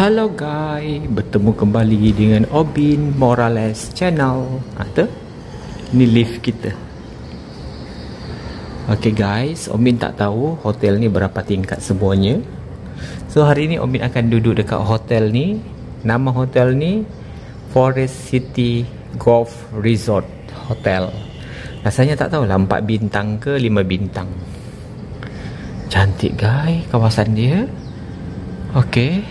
Halo guys, bertemu kembali dengan Obin Morales Channel. Ini lift kita. Okay guys, Obin tak tahu hotel ni berapa tingkat semuanya. So hari ni Obin akan duduk dekat hotel ni. Nama hotel ni Forest City Golf Resort Hotel. Rasanya tak tahulah 4 bintang ke 5 bintang. Cantik guys kawasan dia. Okay,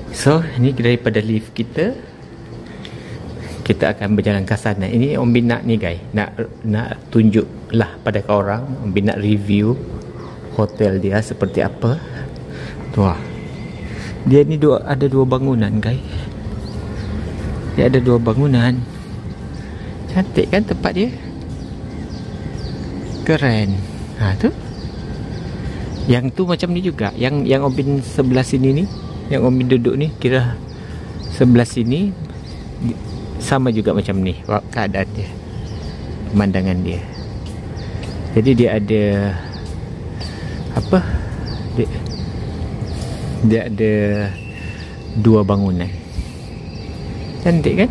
so ni daripada lift kita. Kita akan berjalan ke sana. Ini Obin nak ni guys, nak tunjuk lah pada korang. Obin nak review hotel dia seperti apa. Tuah, dia ni ada dua bangunan guys. Dia ada dua bangunan. Cantik kan tempat dia? Keren. Tu yang tu macam ni juga. Yang Obin sebelah sini ni, yang Obin duduk ni, kira sebelah sini sama juga macam ni keadaan dia, pemandangan dia. Jadi dia ada apa, dia ada dua bangunan. Cantik kan?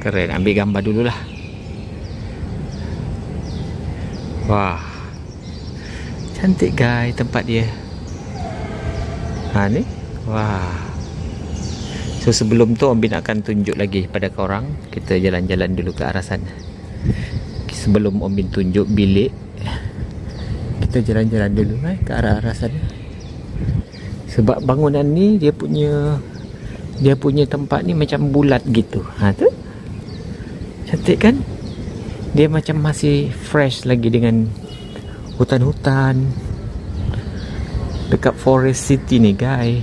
Keren. Ambil gambar dululah. Wah, cantik guys tempat dia. Ni. Wah. So sebelum tu Obin akan tunjuk lagi pada korang. Kita jalan-jalan dulu ke arah sana. Sebelum Obin tunjuk bilik, kita jalan-jalan dulu ke arah sana. Sebab bangunan ni dia punya tempat ni macam bulat gitu. Tu. Cantik kan? Dia macam masih fresh lagi dengan hutan-hutan dekat Forest City ni guys.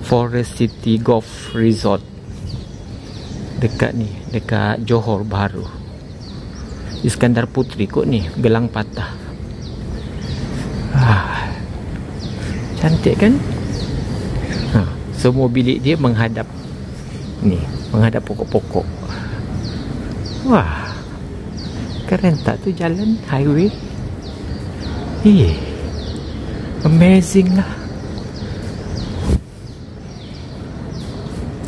Forest City Golf Resort dekat ni, dekat Johor Bahru, Iskandar Puteri kot ni, Gelang Patah. Cantik kan? Semua bilik dia menghadap ni, menghadap pokok-pokok. Wah, keren tak tu jalan highway? Amazing lah.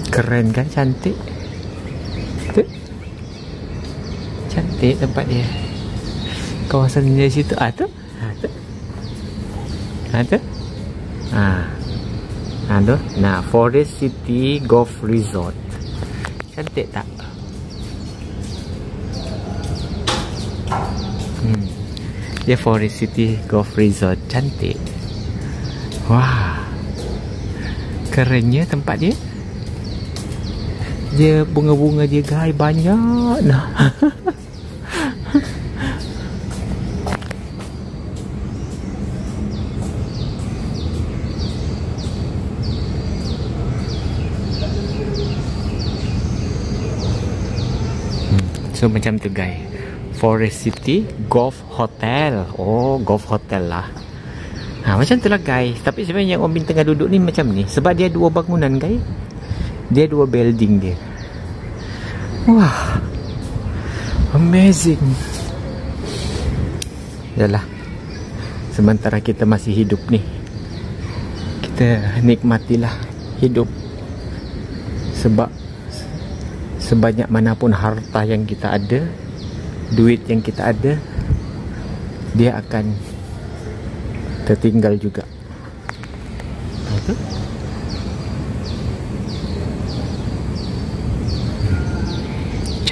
Keren kan? Cantik. Tu. Cantik tempat dia. Kawasan dia situ. Tu. Tu. Tu. Tu. Nah, Forest City Golf Resort. Cantik tak? Dia Forest City Golf Resort. Cantik. Wah, kerennya tempat dia. Dia bunga-bunga dia guys banyak nah. So macam tu guys, Forest City Golf Hotel. Oh, Golf Hotel lah. Macam tu lah guys. Tapi sebenarnya yang Obin tengah duduk ni macam ni sebab dia dua bangunan guys. Dia dua building dia. Wah, amazing. Yalah, sementara kita masih hidup ni, kita nikmatilah hidup. Sebab sebanyak manapun harta yang kita ada, duit yang kita ada, dia akan tertinggal juga.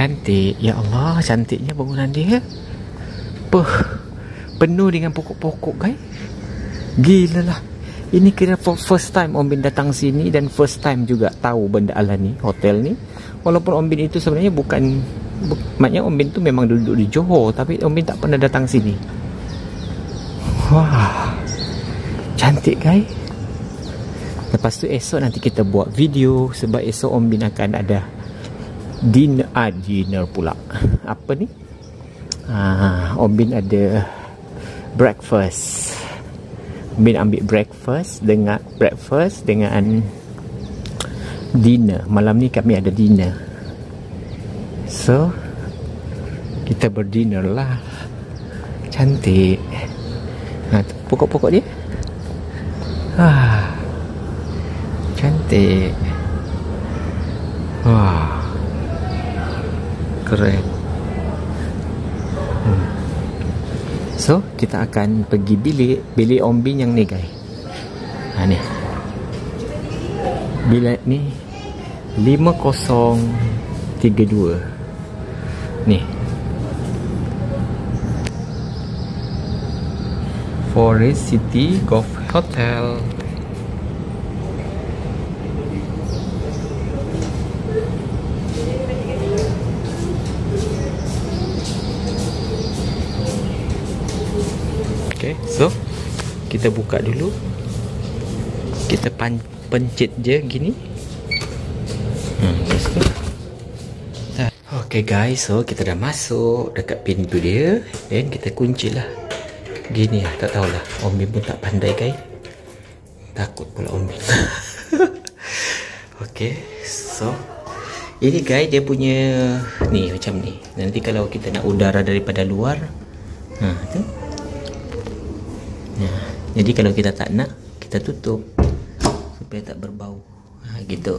Cantik. Ya Allah, cantiknya bangunan dia. Penuh dengan pokok-pokok guys. Gila lah. Ini kira first time Obin datang sini dan first time juga tahu benda ala ni, hotel ni. Walaupun Obin itu sebenarnya maknanya Obin tu memang duduk di Johor, tapi Obin tak pernah datang sini. Wah, cantik guys. Lepas tu esok nanti kita buat video, sebab esok Obin akan ada dinner pula. Apa ni? Obin ada breakfast. Obin ambil breakfast dengan dinner. Malam ni kami ada dinner. So kita berdinner lah. Cantik. Pokok-pokok dia. Cantik. Wah, keren. So kita akan pergi bilik Om Bin yang ni guys. Ni bilik ni 5032 ni, Forest City Golf Hotel. Okay, so kita buka dulu. Kita pencet je gini. Okay guys, so kita dah masuk dekat pintu dia. Dan kita kunci lah. Gini lah, tak tahulah. Om Bin pun tak pandai guys. Takut pula Om Bin. Okay, so ini guys dia punya ni macam ni. Nanti kalau kita nak udara daripada luar, tu. Jadi kalau kita tak nak, kita tutup supaya tak berbau. Gitu.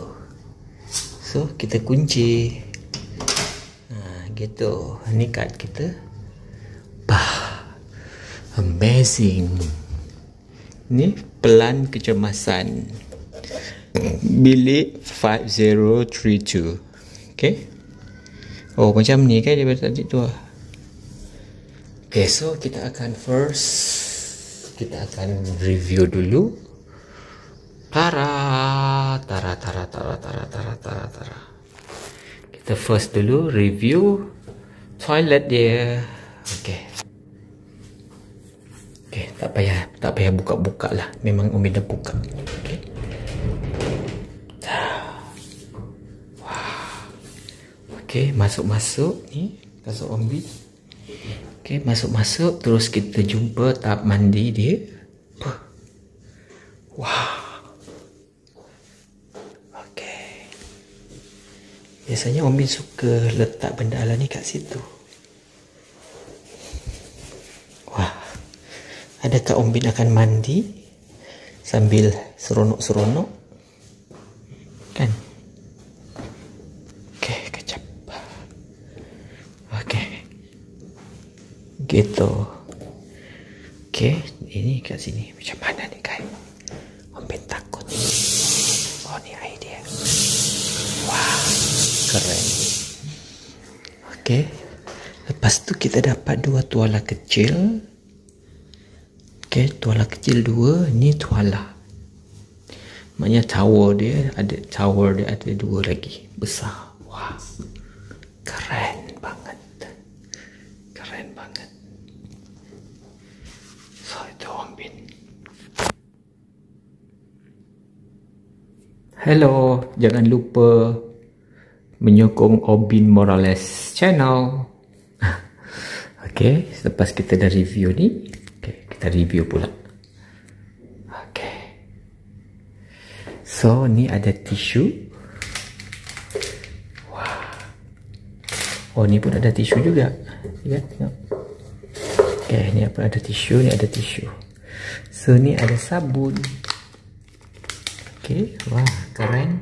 So kita kunci. Gitu. Ni kad kita. Amazing. Ni pelan kecemasan. Bilik 5032. Okay. Oh macam ni kan daripada tadi tu. Okay, so kita akan kita akan review dulu. Tara. Kita first dulu review toilet dia. Okay. Okay, tak payah buka-buka lah. Memang Om Bin dah buka. Okay. Okay, masuk-masuk ni kasut Om Bin. Okay, masuk-masuk. Terus kita jumpa tahap mandi dia. Wah. Okay. Biasanya Om Bin suka letak benda ala ni kat situ. Wah. Adakah Om Bin akan mandi sambil seronok-seronok? Kan? Okay, kejap. Okay. Gitu. Okay, ini kat sini. Macam mana ni guys? Om Bin takut. Oh, ni idea. Wah, keren. Okay. Lepas tu kita dapat dua tuala kecil. Okay, tuala kecil dua. Ni tuala. Maknanya tower dia ada dua lagi. Besar. Wah. Keren banget. Keren banget. So, itu Om Bin. Hello. Jangan lupa menyokong Om Bin Morales channel. Okay, selepas kita dah review ni, okay, kita review pula. Okay. So, ni ada tisu. Wah. Oh, ni pun ada tisu juga. Lihat, tengok. Okay, ni apa? Ada tisu, ni ada tisu. So, ni ada sabun. Okay, wah, keren.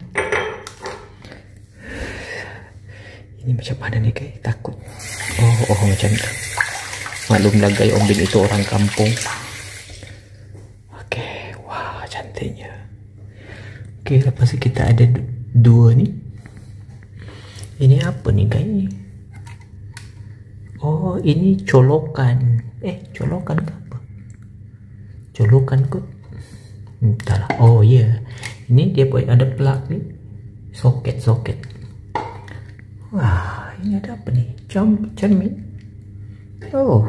Ini macam mana ni guys? Takut. Oh, macam ni. Maklumlah guys, Om Bin itu orang kampung. Okay, wah, cantiknya. Okay, lepas tu kita ada dua ni. Ini apa ni guys? Oh, ini colokan. Colokan ke apa? Colokan kot. Entahlah. Oh ya, yeah. Ini dia buat ada plug ni. Soket. Wah, ini ada apa ni? Cermin. Oh,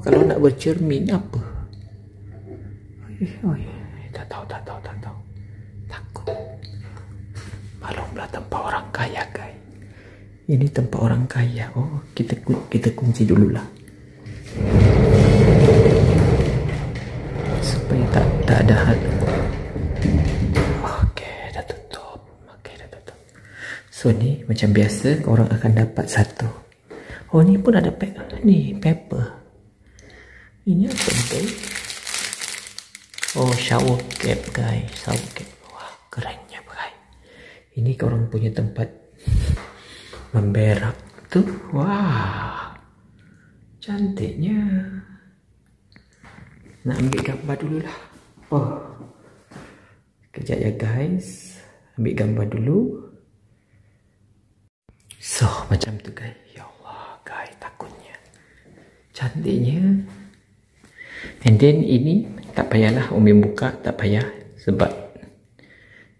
kalau nak bercermin apa? Tak tahu. Takut. Maklumlah tempat orang kaya guys. Ini tempat orang kaya. Oh, kita kunci dululah. Supaya tak ada hal. Okey, dah tutup. So ni macam biasa korang akan dapat satu. Oh, ni pun ada ni paper. Ini apa ni guys? Oh, shower cap guys, shower cap. Wah, kerennya guys. Ini korang punya tempat memberak tuh. Wah, cantiknya. Nak ambil gambar dulu lah. Oh, kejap ya guys, ambil gambar dulu. So, macam tu guys. Ya Allah guys, takutnya cantiknya. And then ini tak payahlah Umi buka, tak payah sebab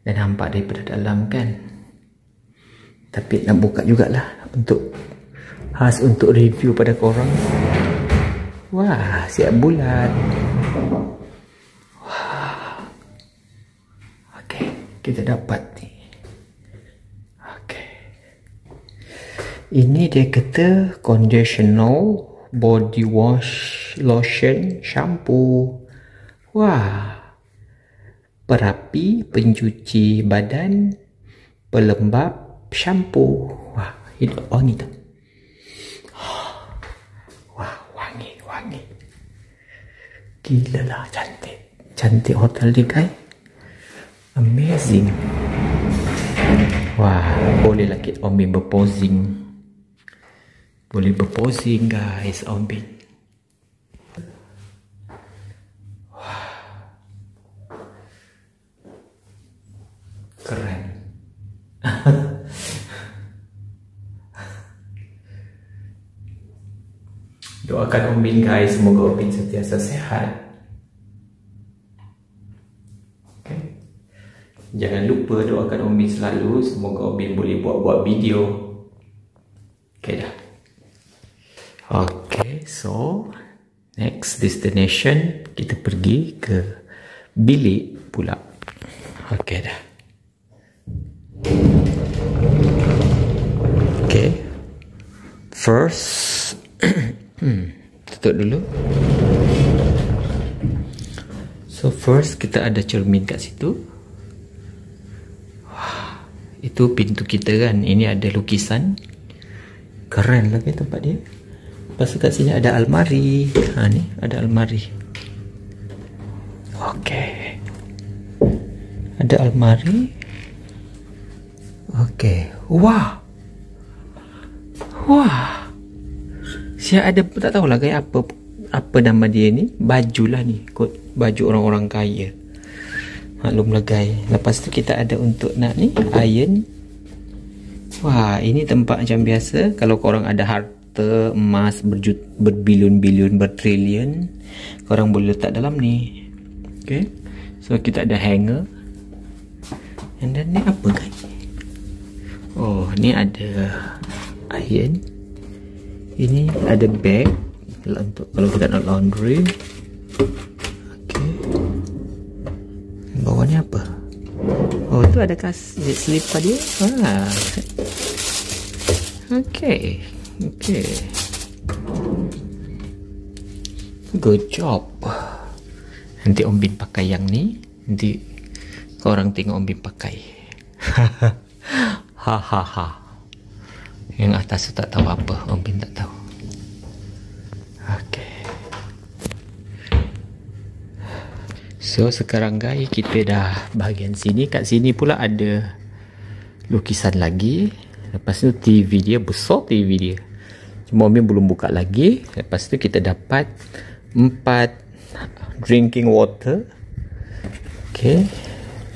dah nampak daripada dalam kan. Tapi nak buka jugalah untuk khas untuk review pada korang. Wah, siap bulat. Wah. Okey, kita dapat ni. Okey. Ini dia kata conditioner, body wash, lotion, shampoo. Wah. Perapi, pencuci badan, pelembap, shampoo. Wah, itu oh ni tu. Wah, wangi, wangi. Gila lah, cantik. Cantik hotel dia guys. Amazing. Wah, bolehlah kita Ombin berposing. Boleh berposing guys, Ombin. Wah. Keren. Doakan Ombin guys, semoga Ombin sentiasa sehat. Okay. Jangan lupa doakan Ombin selalu, semoga Ombin boleh buat-buat video. Okay dah. Okay, so next destination kita pergi ke bilik pula. Okay dah. Okay. First tutup dulu. So first kita ada cermin kat situ. Wah, itu pintu kita kan. Ini ada lukisan. Keren lagi tempat dia. Lepas tu kat sini ada almari. Ha ni ada almari. Okey. Ada almari. Okey. Wah. Wah. Saya ada tak tahulah gaya apa nama dia ni. Baju lah ni. Kot baju orang-orang kaya. Maklumlah guys. Lepas tu kita ada untuk nak ni iron. Wah, ini tempat macam biasa. Kalau korang ada harta emas berbilion-bilion, bertrilion, korang boleh letak dalam ni. Okay. So kita ada hanger. And then ni apa guys? Oh, ni ada iron. Ini ada bag untuk kalau kita nak laundry. Okay. Bawah ni apa? Oh, tu ada slipper dia. Ah. Okay. Okay. Good job. Nanti Ombin pakai yang ni. Nanti korang tengok Ombin pakai. Hahaha. Yang atas tu tak tahu apa. Ombin tak tahu. Okay. So sekarang guys, kita dah bahagian sini. Kat sini pula ada lukisan lagi. Lepas tu TV dia, besar TV dia. Cuma Ombin belum buka lagi. Lepas tu kita dapat 4 drinking water. Okay.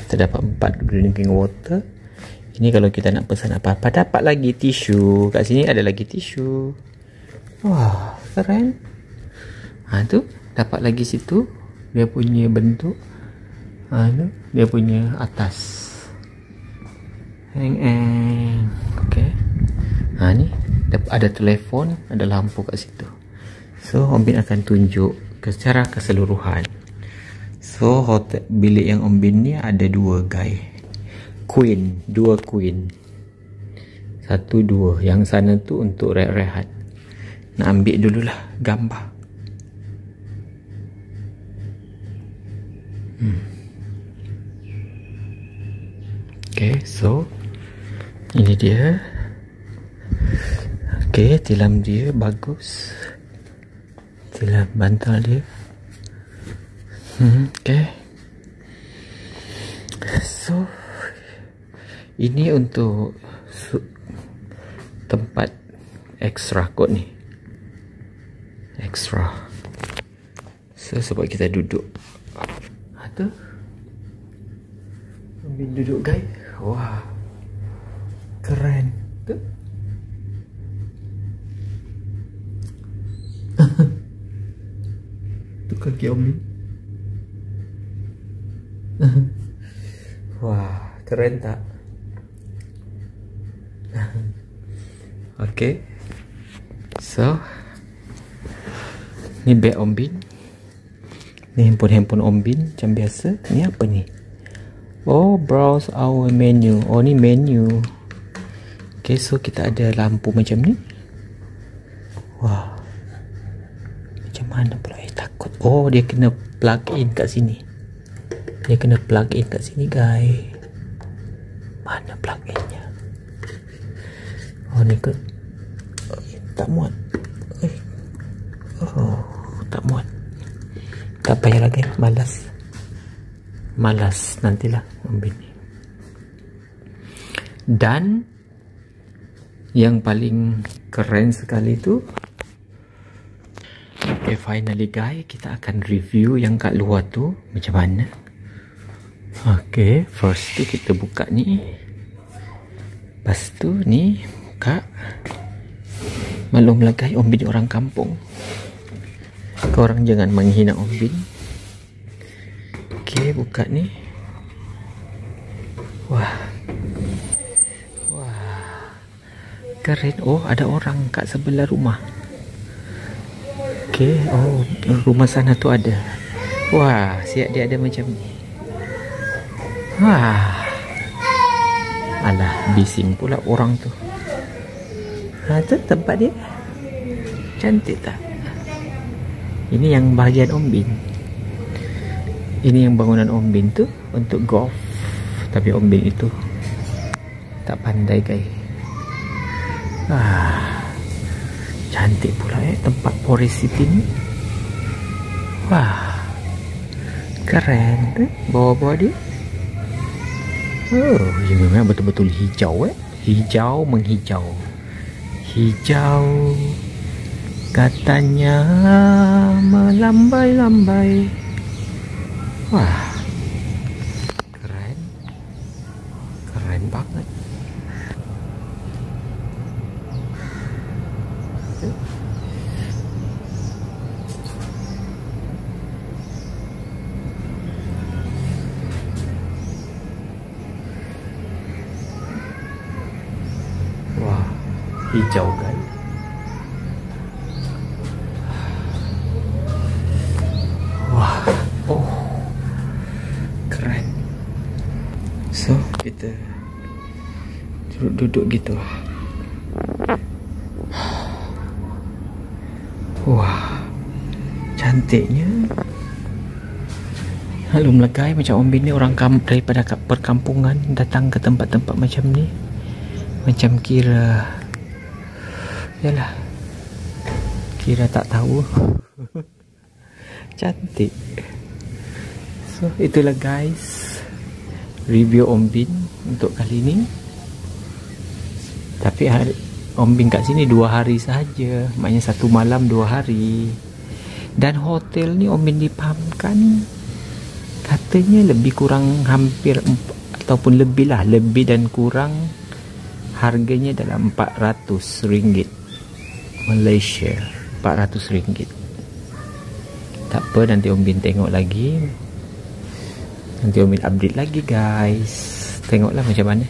Kita dapat 4 drinking water. Ini kalau kita nak pesan apa-apa. Dapat lagi tisu. Kat sini ada lagi tisu. Wah, keren. Ha tu, dapat lagi situ. Dia punya bentuk. Ha tu, dia punya atas. Okay. Ha ni, ada telefon, ada lampu kat situ. So, Ombin akan tunjuk secara keseluruhan. So, hotel bilik yang Ombin ni ada 2 guys. Queen, 2 queen. 1, 2. Yang sana tu untuk rehat-rehat. Nak ambil dululah gambar. Okay, so ini dia. Okay, tilam dia bagus. Tilam bantal dia. Okay. So ini untuk tempat extra kot ni, extra. So sebab kita duduk tu, ambil duduk guys. Wah, keren tu. Tu kaki Omin. Wah, keren tak? Okay, so ni beg Ombin, ni handphone Ombin macam biasa. Ni apa ni? Oh, browse our menu. Oh, ni menu. Okay, so kita ada lampu macam ni. Wah, macam mana pula? Takut. Oh, dia kena plug in kat sini. Dia kena plug in kat sini guys. Mana plug innya? Oh, ni kot. Tak muat. Oh, tak muat. Tak payah lagi. Malas nantilah ambil ni. Dan yang paling keren sekali tu, okay, finally guys, kita akan review yang kat luar tu macam mana. Okay, first tu kita buka ni. Lepas tu ni buka. Maklumlah guys, Ombin orang kampung. Korang jangan menghina Ombin. Okay, buka ni. Wah, keren. Oh, ada orang kat sebelah rumah. Okay, oh, rumah sana tu ada. Wah, siap dia ada macam ni. Wah, alah, bising pula orang tu. Tu tempat dia. Cantik tak? Ini yang bahagian Ombin. Ini yang bangunan Ombin tu untuk golf. Tapi Ombin itu tak pandai guys. Cantik pula tempat Forest City ni. Wah, keren tu bawah-bawah dia. Oh, ini memang betul-betul hijau hijau menghijau. Hijau katanya melambai-lambai. Wah, keren. Keren banget. Wah, hijau kan. Wah, oh, keren. So kita duduk gitu. Wah, cantiknya. Lalu melegai macam Ombin ni orang daripada perkampungan datang ke tempat-tempat macam ni. Macam kira, yalah, kira tak tahu. Cantik. So itulah guys review Ombin untuk kali ni. Tapi Ombin kat sini 2 hari sahaja, maknanya 1 malam 2 hari. Dan hotel ni Ombin dipahamkan katanya lebih kurang hampir ataupun lebih lah, lebih dan kurang harganya dalam RM400 Malaysia. RM400. Tak apa, nanti Ombin tengok lagi. Nanti Ombin update lagi guys. Tengoklah macam mana.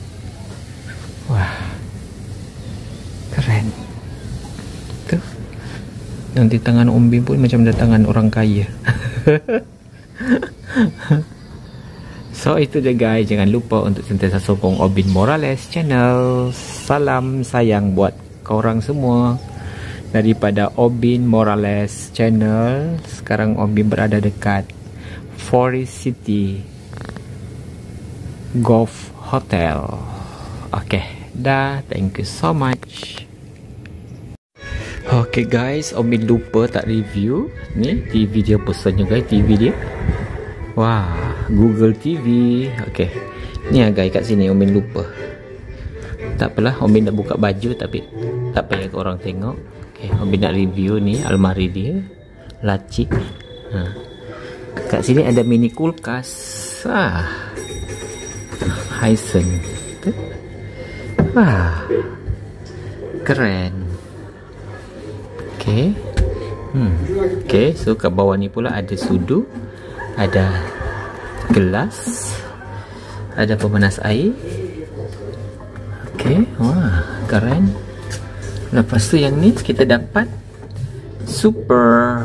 Wah, keren. Tuh, nanti tangan Ombin pun macam ada tangan orang kaya. So itu je guys. Jangan lupa untuk sentiasa sokong Ombin Morales channel. Salam sayang buat korang semua daripada Ombin Morales channel. Sekarang Ombin berada dekat Forest City Golf Hotel. Okay, dah. Thank you so much. Okay guys, Ombin lupa tak review. Ni TV dia pesannya guys, TV dia. Wah, Google TV. Okay, Ni guys, kat sini Om Bin lupa. Tak apalah, Om Bin dah buka baju tapi tak payah orang tengok. Okay, Om Bin nak review ni almari dia. Laci. Kat sini ada mini kulkas. Hisense. Keren. Okay. Okay, so kat bawah ni pula ada sudu, ada gelas, ada pemanas air. Okay, wah, keren. Lepas tu yang ni kita dapat super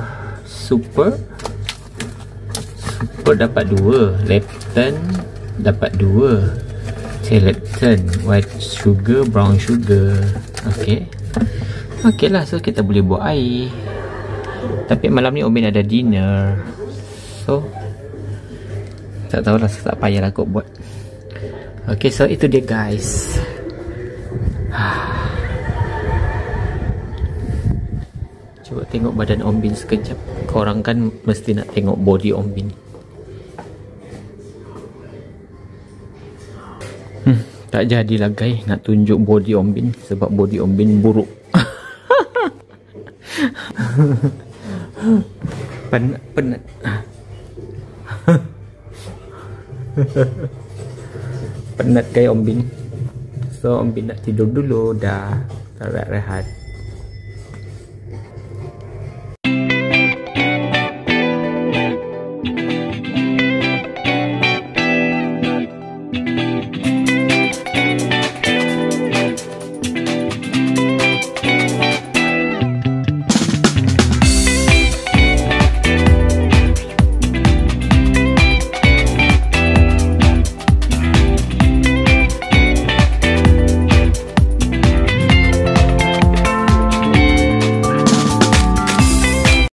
dapat 2, Lipton dapat 2, Lipton white sugar, brown sugar. Okay. Okay lah, so kita boleh buat air. Tapi malam ni Om Bin ada dinner, so tak tahulah, tak payahlah kot buat. Okay, so itu dia guys. Cuba tengok badan Om Bin sekejap. Korang kan mesti nak tengok body Om Bin. Tak jadilah guys nak tunjuk body Om Bin, sebab body Om Bin buruk. Penat penat guys Om Bin. So Om Bin nak tidur dulu dah. Tak rehat.